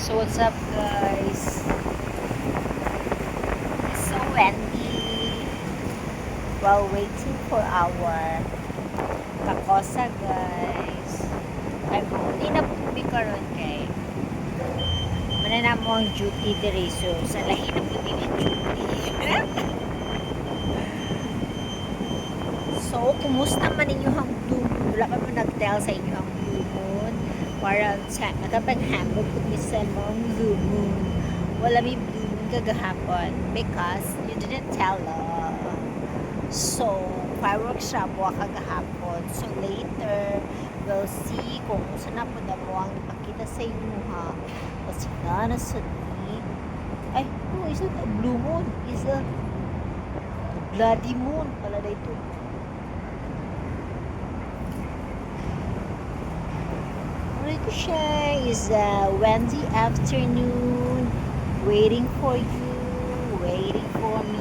So what's up guys? It's so windy while waiting for our kakosa guys. Ay mo, di na pubi karon kay manana mo ang duty diri so sa lahi na po din ang duty. So, kumusta man ninyo ang blue moon? Wala pa mo nag-tell sa inyo ang blue moon. Para sa nakapaghambog kung misa mo ang blue moon. Wala may blue moon kagahapon because you didn't tell So, fireworks siya mo kagahapon. So, later, we'll see kung saan na po na mo ang ipakita sa inyo ha. Kasi na sa ni. Ay, no, is it a blue moon? Is a bloody moon pala na ito. Ito siya is a Wednesday afternoon, waiting for you, waiting for me.